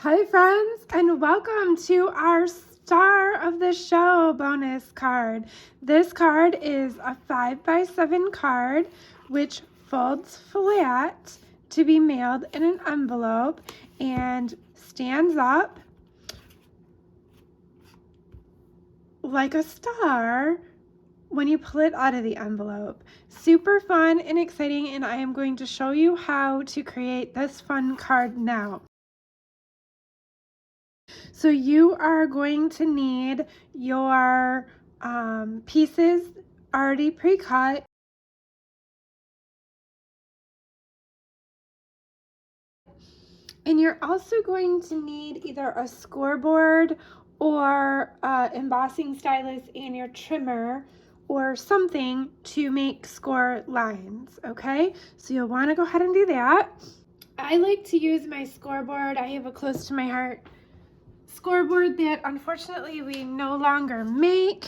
Hi friends, and welcome to our star of the show bonus card. This card is a 5x7 card which folds flat to be mailed in an envelope and stands up like a star when you pull it out of the envelope. Super fun and exciting, and I am going to show you how to create this fun card now. So you are going to need your pieces already pre-cut. And you're also going to need either a scoreboard or embossing stylus and your trimmer or something to make score lines, okay? So you'll want to go ahead and do that. I like to use my scoreboard. I have a close to my heart scoreboard that unfortunately we no longer make,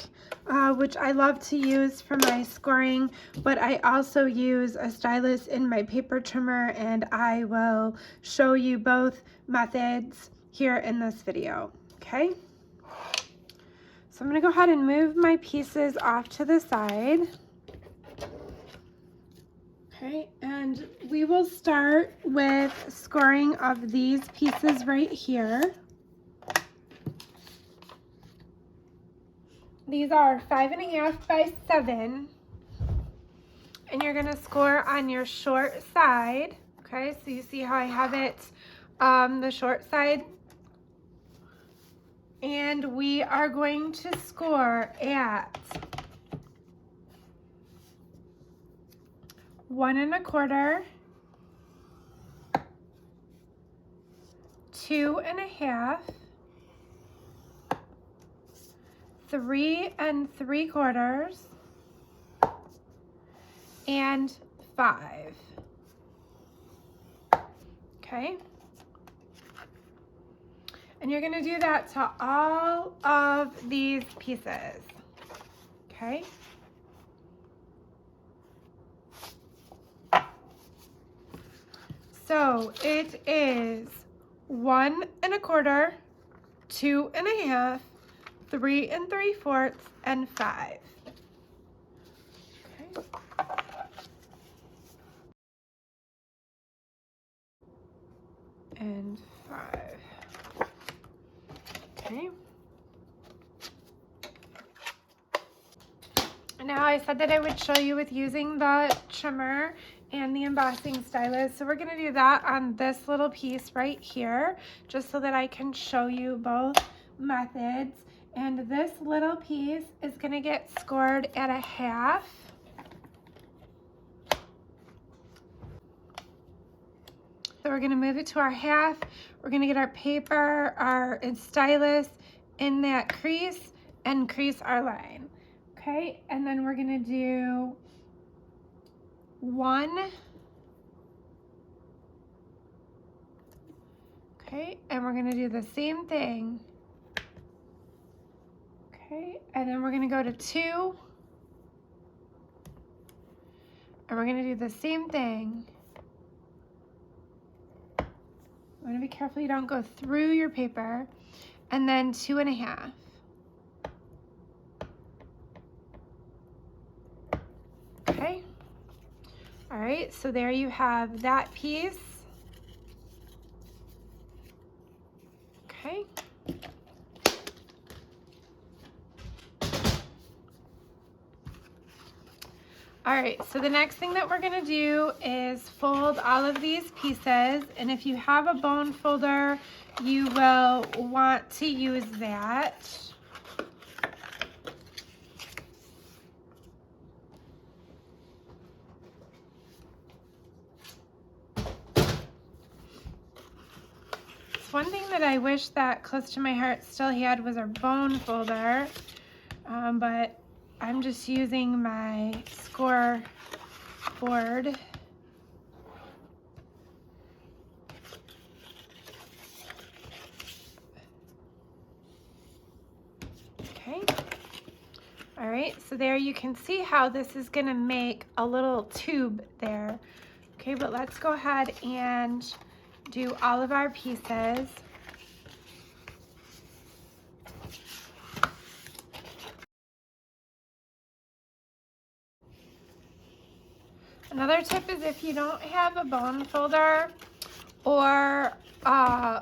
which I love to use for my scoring, but I also use a stylus in my paper trimmer, and I will show you both methods here in this video, okay? So I'm going to go ahead and move my pieces off to the side. Okay, and we will start with scoring of these pieces right here. These are 5.5 by 7, and you're gonna score on your short side. Okay, so you see how I have it, the short side, and we are going to score at 1 1/4, 2 1/2, 3 3/4, and 5. Okay, and you're going to do that to all of these pieces. Okay, so it is 1 1/4, 2 1/2, 3 3/4, and 5. Okay. And 5. Okay. Now I said that I would show you with using the trimmer and the embossing stylus. So we're going to do that on this little piece right here, just so that I can show you both methods. And this little piece is going to get scored at 1/2. So we're going to move it to our 1/2. We're going to get our paper, our stylus in that crease and crease our line. Okay, and then we're going to do 1. Okay, and we're going to do the same thing. Okay, and then we're going to go to 2. And we're going to do the same thing. You want to be careful you don't go through your paper. And then 2 1/2. Okay. All right, so there you have that piece. Okay. All right, so the next thing that we're gonna do is fold all of these pieces, and if you have a bone folder, you will want to use that. One thing that I wish that Close to My Heart still had was our bone folder, but I'm just using my score board. Okay. All right, so there you can see how this is gonna make a little tube there. Okay, but let's go ahead and do all of our pieces. Another tip is if you don't have a bone folder or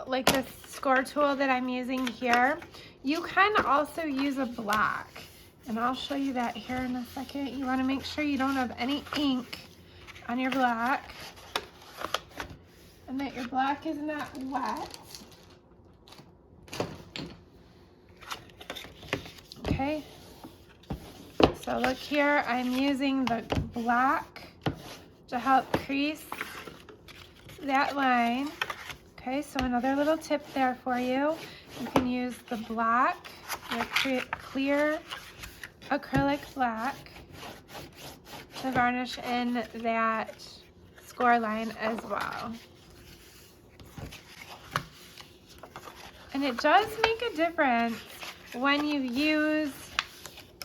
like this score tool that I'm using here, you can also use a block. And I'll show you that here in a second. You want to make sure you don't have any ink on your block and that your block is not wet. Okay, so look here, I'm using the block to help crease that line. Okay, so another little tip there for you. You can use the block, your clear acrylic black, to varnish in that score line as well. And it does make a difference when you use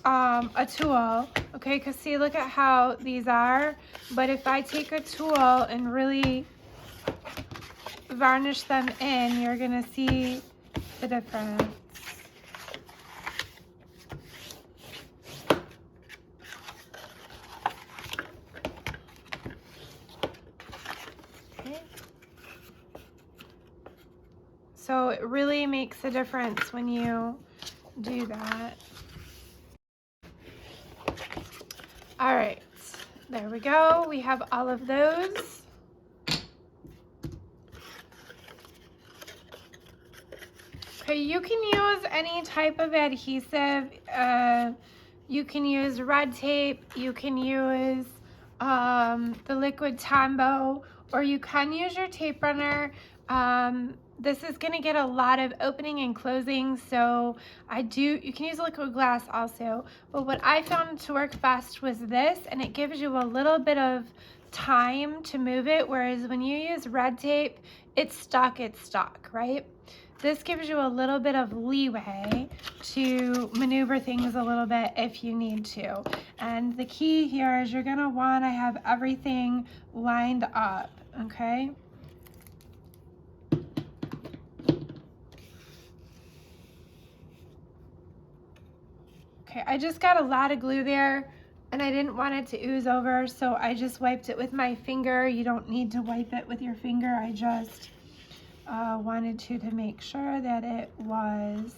a tool, okay, because see, look at how these are, but if I take a tool and really varnish them in, you're gonna see the difference. Okay. So it really makes a difference when you do that. All right, there we go. We have all of those. Okay, you can use any type of adhesive. You can use red tape, you can use the liquid Tombow, or you can use your tape runner. This is gonna get a lot of opening and closing, so you can use liquid glass also, but what I found to work best was this, and it gives you a little bit of time to move it, whereas when you use red tape, it's stuck, right? This gives you a little bit of leeway to maneuver things a little bit if you need to. And the key here is you're gonna wanna have everything lined up, okay? Okay, I just got a lot of glue there and I didn't want it to ooze over, so I just wiped it with my finger. You don't need to wipe it with your finger. I just wanted to make sure that it was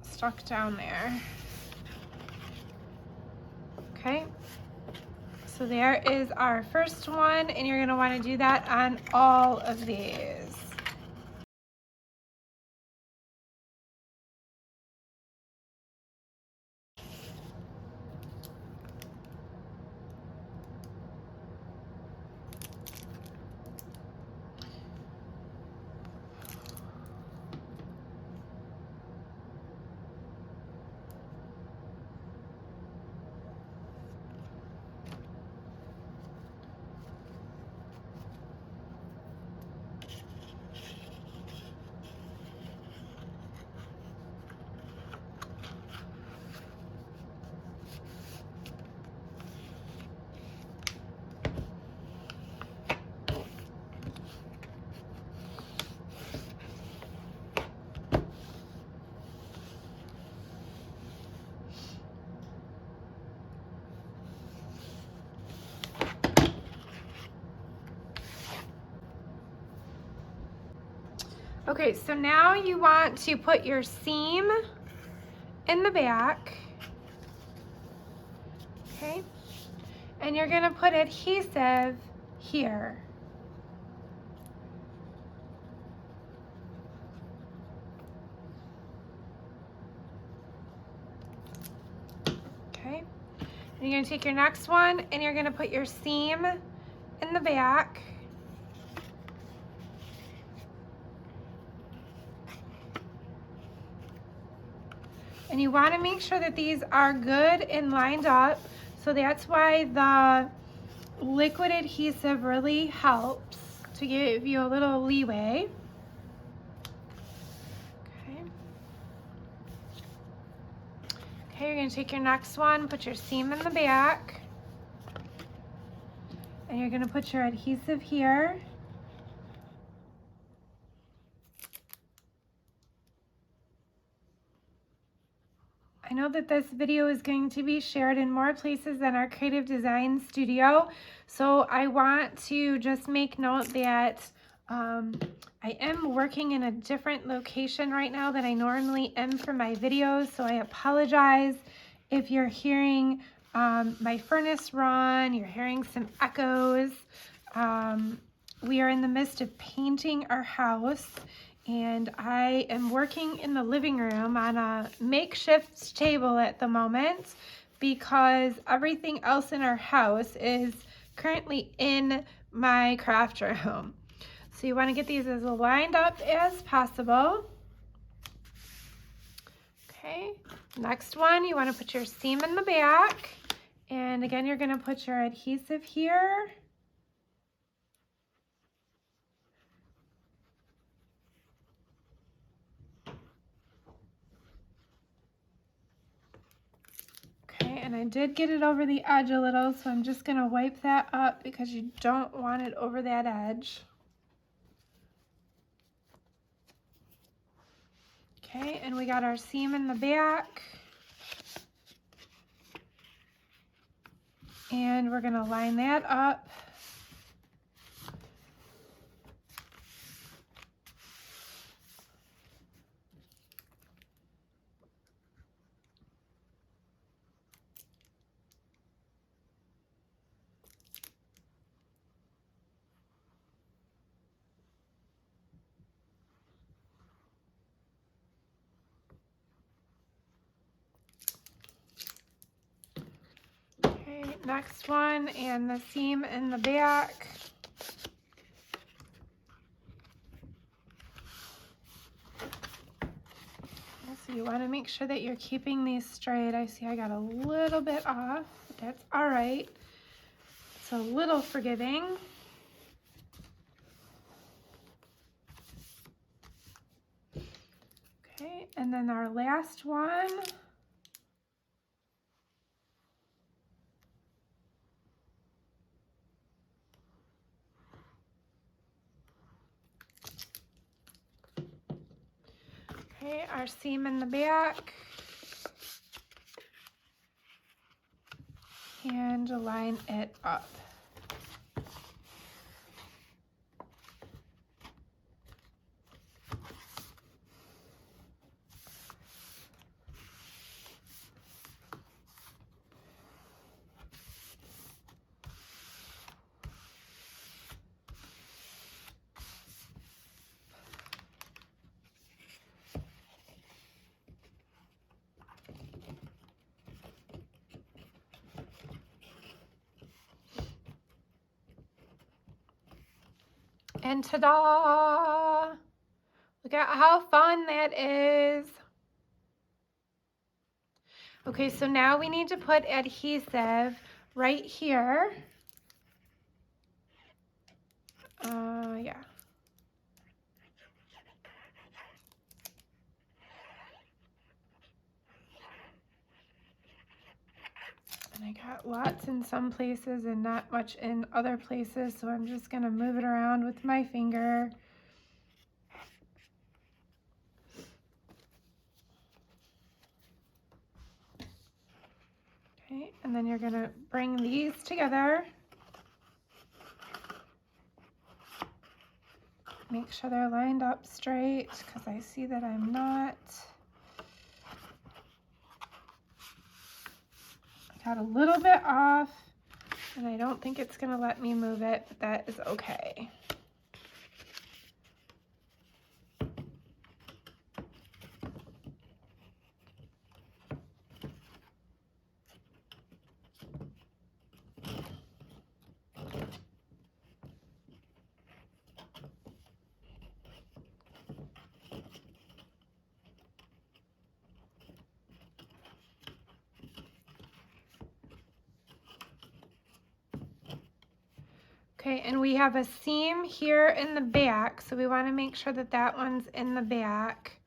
stuck down there. Okay, so there is our first one, and you're gonna wanna do that on all of these. Okay, so now you want to put your seam in the back, okay? And you're gonna put adhesive here. Okay, and you're gonna take your next one and you're gonna put your seam in the back. And you want to make sure that these are good and lined up. So that's why the liquid adhesive really helps to give you a little leeway. Okay. Okay, you're going to take your next one, put your seam in the back. And you're going to put your adhesive here. I know that this video is going to be shared in more places than our creative design studio, so I want to just make note that I am working in a different location right now than I normally am for my videos, so I apologize if you're hearing my furnace run, you're hearing some echoes. We are in the midst of painting our house, and I am working in the living room on a makeshift table at the moment because everything else in our house is currently in my craft room. So you want to get these as lined up as possible. Okay, next one, you want to put your seam in the back. And again, you're going to put your adhesive here. Okay, and I did get it over the edge a little, so I'm just going to wipe that up because you don't want it over that edge. Okay, and we got our seam in the back. And we're going to line that up. Okay, next one, and the seam in the back. So you want to make sure that you're keeping these straight. I see I got a little bit off, but that's all right. It's a little forgiving. Okay, and then our last one. Okay, our seam in the back. And line it up. And ta-da! Look at how fun that is. Okay, so now we need to put adhesive right here. Yeah. And I got lots in some places and not much in other places, so I'm just gonna move it around with my finger. Okay, and then you're gonna bring these together. Make sure they're lined up straight because I see that I'm not. I got a little bit off and I don't think it's gonna let me move it, but that is okay. Okay, and we have a seam here in the back, so we want to make sure that that one's in the back.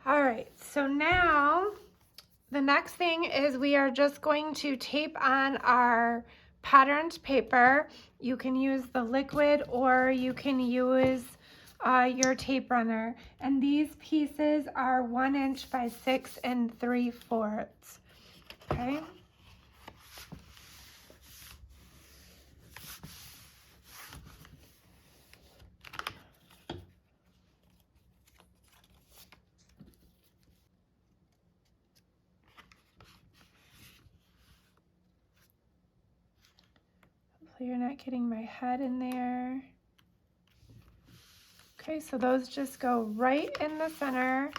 All right, so now the next thing is we are just going to tape on our patterned paper. You can use the liquid or you can use your tape runner. And these pieces are 1 inch by 6 3/4. Okay. Hopefully you're not getting my head in there. Okay, so those just go right in the center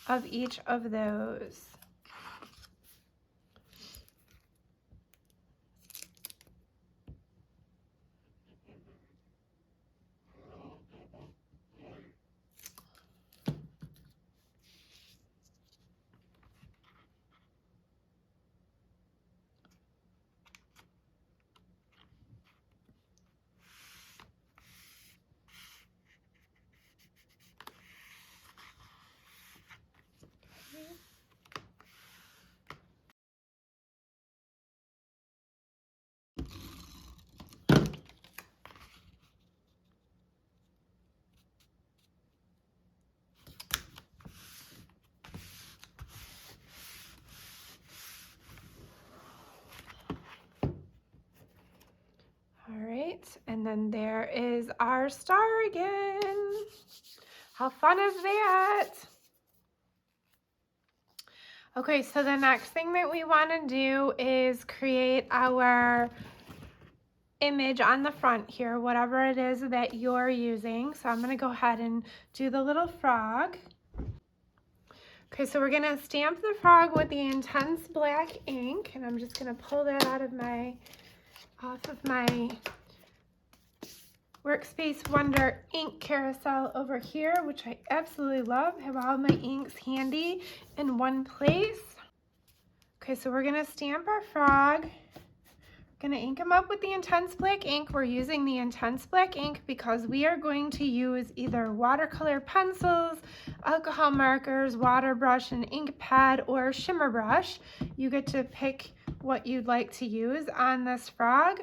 of each of those. All right, and then there is our star again. How fun is that? Okay, so the next thing that we want to do is create our image on the front here, whatever it is that you're using. So I'm going to go ahead and do the little frog. Okay, so we're going to stamp the frog with the intense black ink, and I'm just going to pull that off of my Workspace Wonder ink carousel over here, which I absolutely love. Have all my inks handy in one place. Okay, so we're gonna stamp our frog. Gonna ink him up with the intense black ink. We're using the intense black ink because we are going to use either watercolor pencils, alcohol markers, water brush, an ink pad, or shimmer brush. You get to pick what you'd like to use on this frog.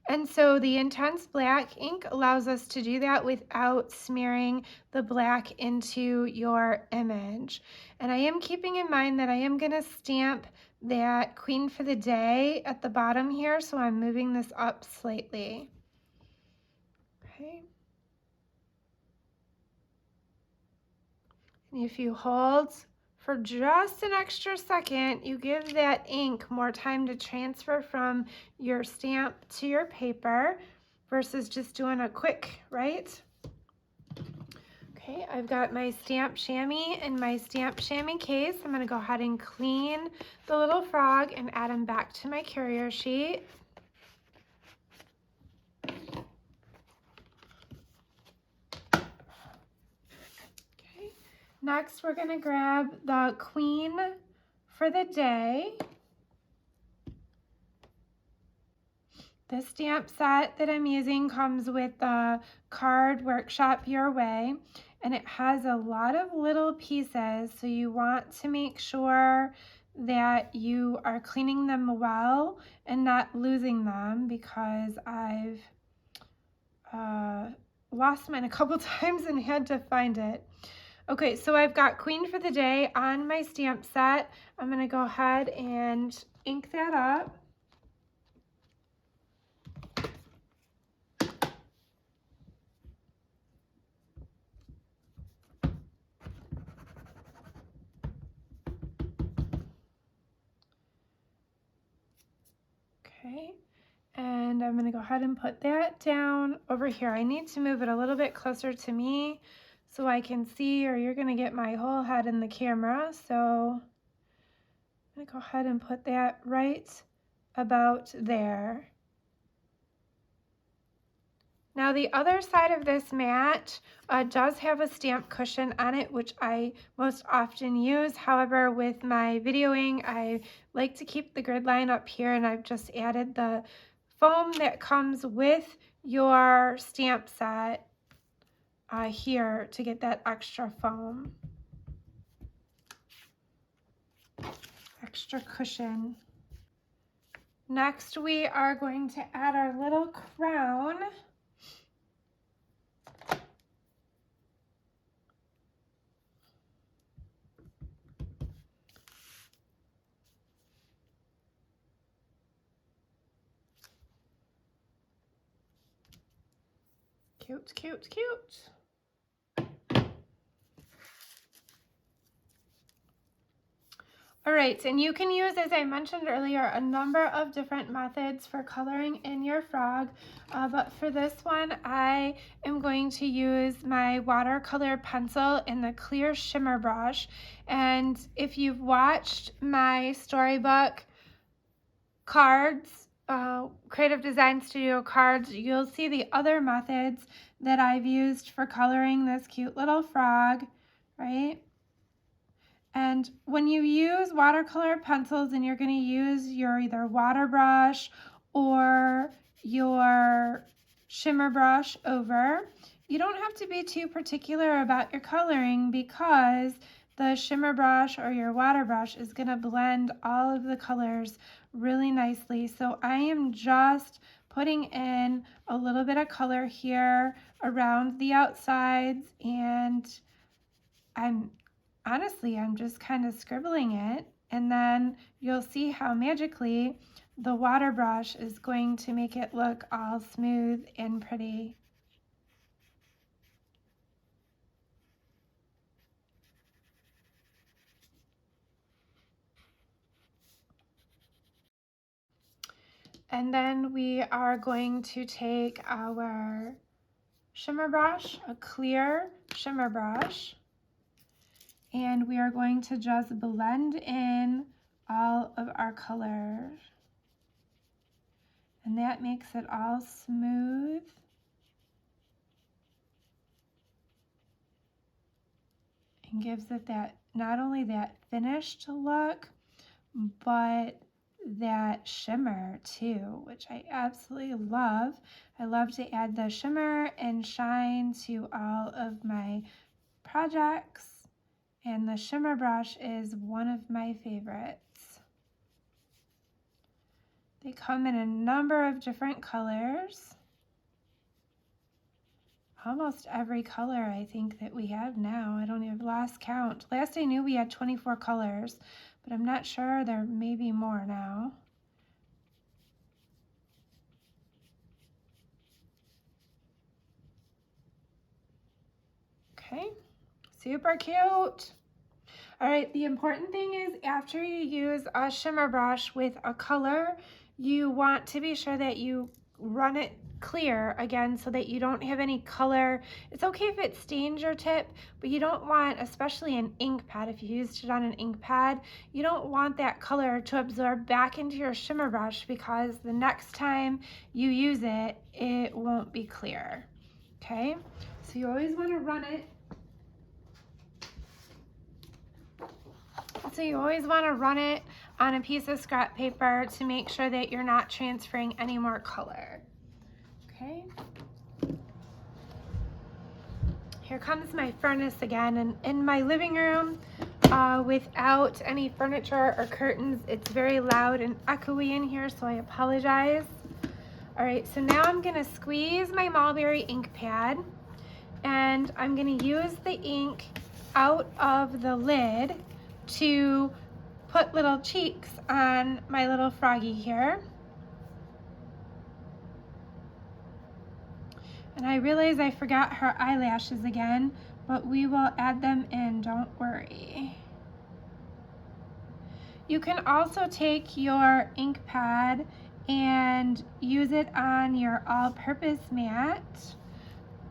And so the intense black ink allows us to do that without smearing the black into your image. And I am keeping in mind that I am going to stamp that Queen for the Day at the bottom here, so I'm moving this up slightly. Okay. And if you hold for just an extra second, you give that ink more time to transfer from your stamp to your paper versus just doing a quick, right? Okay, I've got my stamp chamois in my stamp chamois case. I'm going to go ahead and clean the little frog and add him back to my carrier sheet. Okay, next we're going to grab the Queen for the Day. The stamp set that I'm using comes with the Card Workshop Your Way, and it has a lot of little pieces, so you want to make sure that you are cleaning them well and not losing them, because I've lost mine a couple times and had to find it. Okay, so I've got Queen for the Day on my stamp set. I'm going to go ahead and ink that up. Okay, and I'm going to go ahead and put that down over here. I need to move it a little bit closer to me so I can see, or you're going to get my whole head in the camera. So I'm going to go ahead and put that right about there. Now the other side of this mat does have a stamp cushion on it, which I most often use. However, with my videoing, I like to keep the grid line up here, and I've just added the foam that comes with your stamp set here to get that extra foam, extra cushion. Next, we are going to add our little crown. Cute, cute, cute. All right, and you can use, as I mentioned earlier, a number of different methods for coloring in your frog, but for this one, I am going to use my watercolor pencil in the clear shimmer brush. And if you've watched my storybook cards, Creative Design Studio cards, you'll see the other methods that I've used for coloring this cute little frog, right? And when you use watercolor pencils and you're going to use your either water brush or your shimmer brush over, you don't have to be too particular about your coloring because the shimmer brush or your water brush is going to blend all of the colors really nicely. So I am just putting in a little bit of color here around the outsides, and I'm just kind of scribbling it, and then you'll see how magically the water brush is going to make it look all smooth and pretty. And then we are going to take our shimmer brush, a clear shimmer brush, and we are going to just blend in all of our colors. And that makes it all smooth. And gives it that, not only that finished look, but that shimmer too, which I absolutely love. I love to add the shimmer and shine to all of my projects, and the shimmer brush is one of my favorites. They come in a number of different colors. Almost every color I think that we have now. I don't even lost count. Last I knew we had 24 colors, but I'm not sure. There may be more now. Okay, super cute. All right, the important thing is after you use a shimmer brush with a color, you want to be sure that you run it clear again so that you don't have any color. It's okay if it stains your tip, but you don't want, especially an ink pad, if you used it on an ink pad, you don't want that color to absorb back into your shimmer brush, because the next time you use it, it won't be clear. Okay, so you always want to run it. So you always want to run it on a piece of scrap paper to make sure that you're not transferring any more color. Okay. Here comes my furnace again, and in my living room, without any furniture or curtains, it's very loud and echoey in here, so I apologize. All right, so now I'm gonna squeeze my mulberry ink pad, and I'm gonna use the ink out of the lid to put little cheeks on my little froggy here. And I realize I forgot her eyelashes again, but we will add them in, don't worry. You can also take your ink pad and use it on your all-purpose mat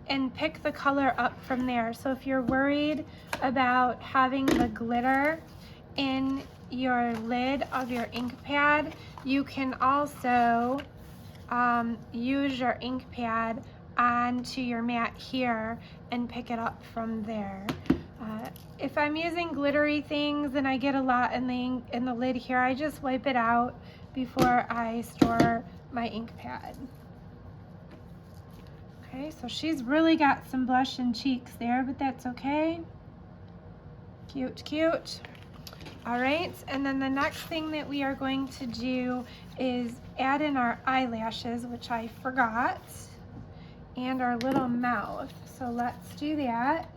and pick the color up from there. So if you're worried about having the glitter in your lid of your ink pad, you can also use your ink pad onto your mat here and pick it up from there. If I'm using glittery things and I get a lot in the lid here, I just wipe it out before I store my ink pad. Okay, so she's really got some blush in cheeks there, but that's okay. Cute, cute. All right, and then the next thing that we are going to do is add in our eyelashes, which I forgot, and our little mouth. So let's do that.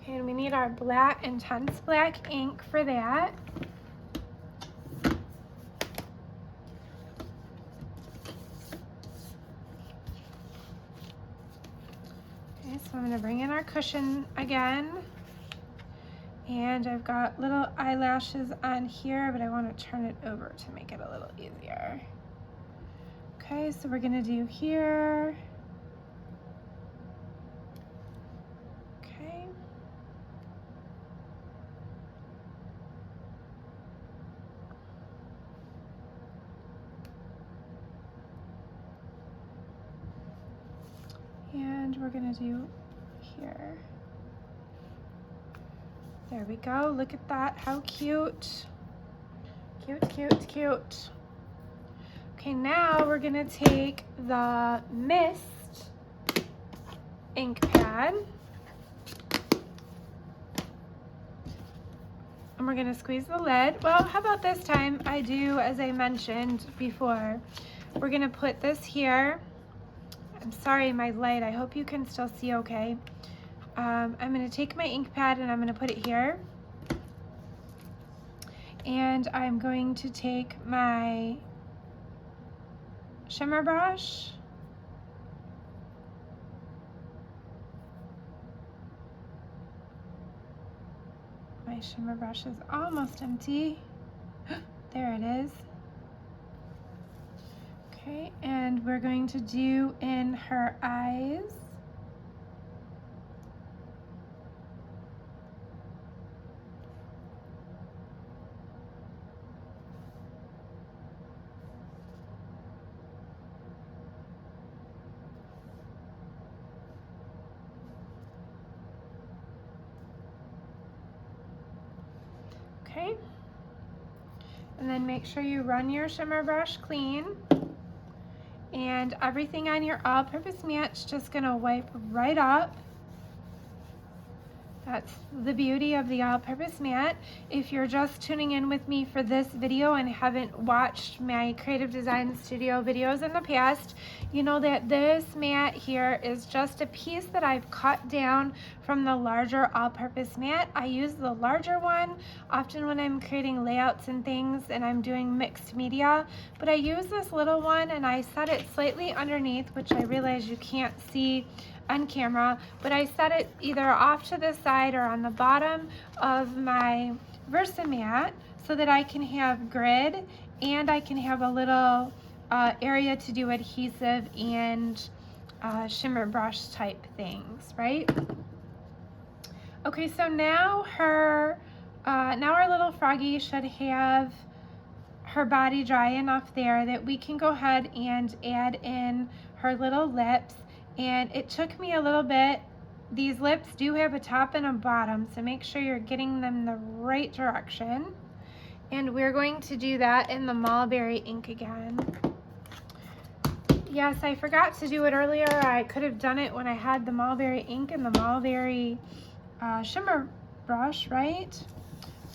Okay, and we need our black, intense black ink for that. Okay, so I'm going to bring in our cushion again. And I've got little eyelashes on here, but I want to turn it over to make it a little easier. Okay, so we're going to do here. Okay. And we're going to do here. There we go. Look at that. How cute. Cute, cute, cute. Okay, now we're going to take the Mist ink pad. And we're going to squeeze the lid. Well, how about this time I do as I mentioned before. We're going to put this here. I'm sorry, my light. I hope you can still see okay. I'm going to take my ink pad and I'm going to put it here. And I'm going to take my shimmer brush. My shimmer brush is almost empty. There it is. Okay, and we're going to do in her eyes. Okay, and then make sure you run your shimmer brush clean, and everything on your all-purpose mat's just gonna wipe right up. That's the beauty of the all-purpose mat. If you're just tuning in with me for this video and haven't watched my Creative Design Studio videos in the past, you know that this mat here is just a piece that I've cut down from the larger all-purpose mat. I use the larger one often when I'm creating layouts and things and I'm doing mixed media, but I use this little one and I set it slightly underneath, which I realize you can't see on camera, but I set it either off to the side or on the bottom of my Versamat so that I can have grid and I can have a little area to do adhesive and shimmer brush type things, right? Okay, so now now our little froggy should have her body dry enough there that we can go ahead and add in her little lips. And it took me a little bit. These lips do have a top and a bottom, so make sure you're getting them the right direction. And we're going to do that in the mulberry ink again. Yes, I forgot to do it earlier. I could have done it when I had the mulberry ink and the mulberry shimmer brush, right?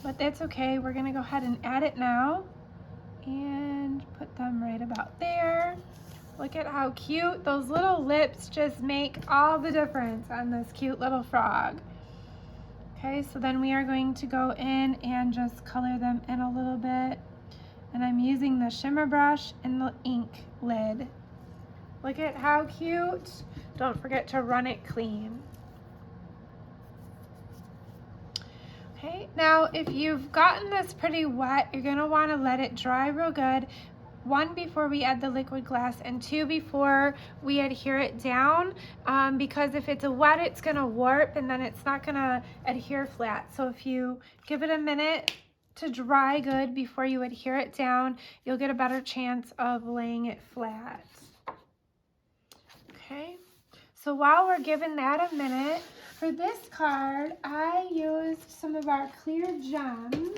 But that's okay. We're gonna go ahead and add it now and put them right about there. Look at how cute. Those little lips just make all the difference on this cute little frog. Okay, so then we are going to go in and just color them in a little bit. And I'm using the shimmer brush and the ink lid. Look at how cute. Don't forget to run it clean. Okay, now if you've gotten this pretty wet, you're gonna wanna let it dry real good. 1, before we add the liquid glass, and 2, before we adhere it down, because if it's wet, it's gonna warp and then it's not gonna adhere flat. So if you give it a minute to dry good before you adhere it down, you'll get a better chance of laying it flat. Okay, so while we're giving that a minute, for this card, I used some of our clear gems.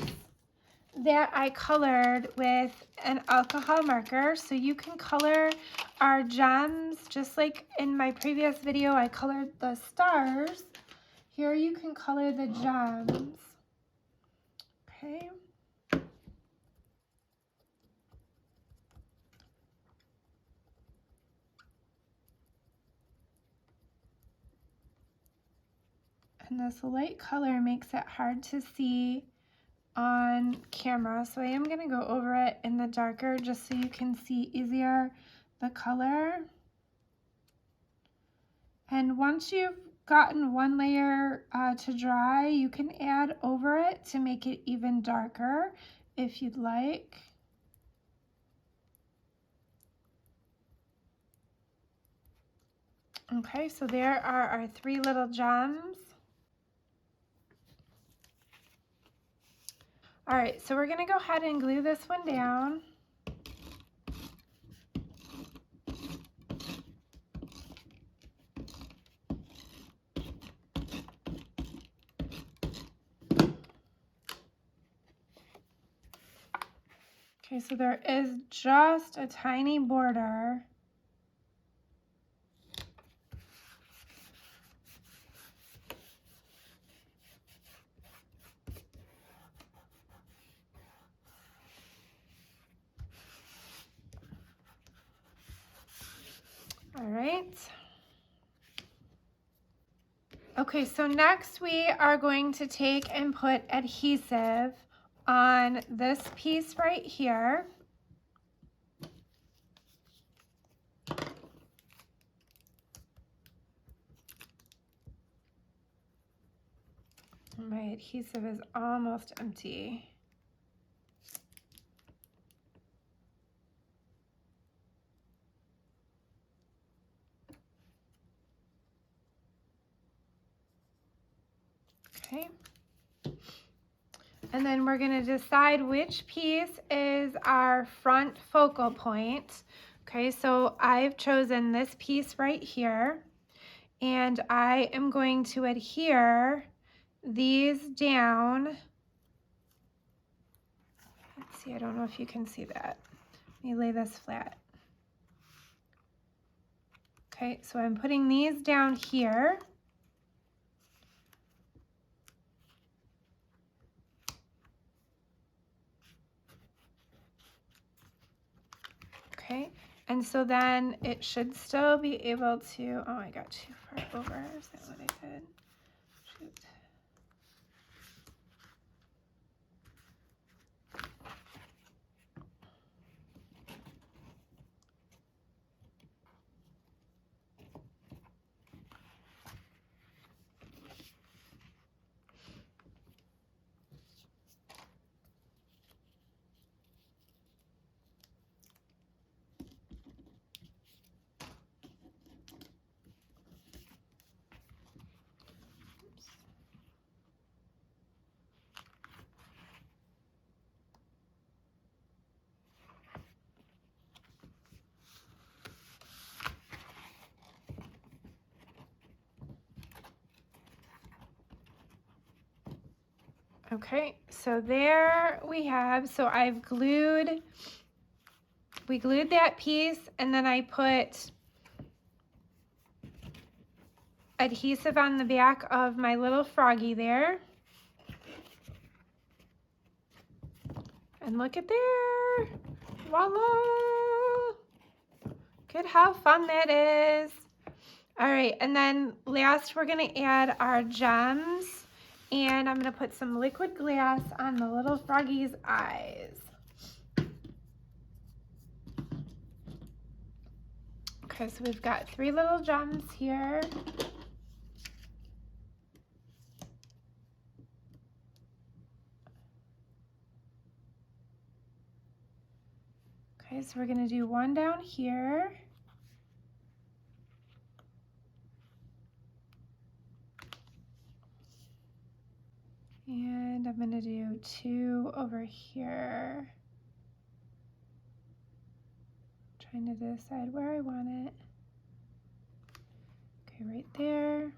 that I colored with an alcohol marker. So you can color our gems just like in my previous video I colored the stars. Here you can color the gems. Okay. And this light color makes it hard to see on camera, so I am going to go over it in the darker just so you can see easier the color. And once you've gotten one layer to dry, you can add over it to make it even darker if you'd like. Okay, so there are our 3 little gems. All right, so we're going to go ahead and glue this one down. Okay, so there is just a tiny border. All right. Okay, so next we are going to take and put adhesive on this piece right here. My adhesive is almost empty. Okay. And then we're going to decide which piece is our front focal point. Okay, so I've chosen this piece right here, and I am going to adhere these down. Let's see, I don't know if you can see that. Let me lay this flat. Okay, so I'm putting these down here. Okay, and so then it should still be able to, oh, I got too far over. Is that what I did? Shoot. Okay, so there we have, so we glued that piece, and then I put adhesive on the back of my little froggy there. And look at there, voila! Look at how fun that is. All right, and then last we're gonna add our gems, and I'm gonna put some liquid glass on the little froggy's eyes. Okay, so we've got 3 little gems here. Okay, so we're gonna do one down here. And I'm gonna do 2 over here. Trying to decide where I want it. Okay, right there.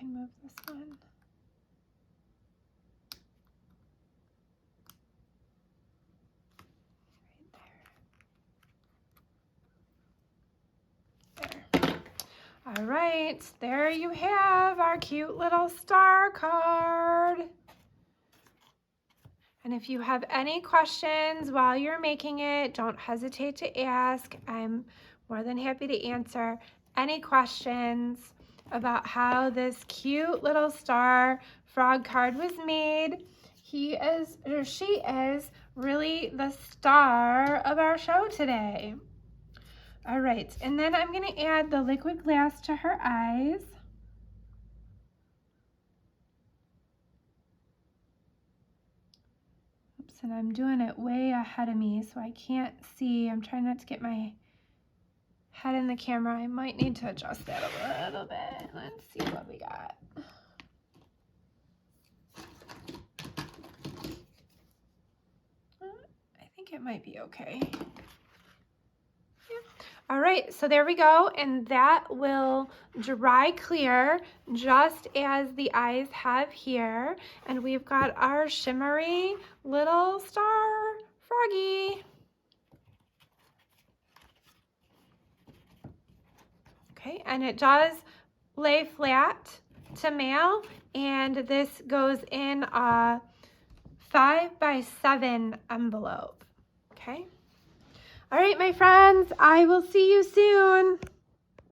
can move this one. All right, there you have our cute little star card. And if you have any questions while you're making it, don't hesitate to ask. I'm more than happy to answer any questions about how this cute little star frog card was made. He is, or she is, really the star of our show today. All right, and then I'm going to add the liquid glass to her eyes. Oops, and I'm doing it way ahead of me, so I can't see. I'm trying not to get my head in the camera. I might need to adjust that a little bit. Let's see what we got. I think it might be okay. All right, so there we go, and that will dry clear just as the eyes have here, and we've got our shimmery little star froggy. Okay, and it does lay flat to mail, and this goes in a 5x7 envelope, okay? All right, my friends, I will see you soon.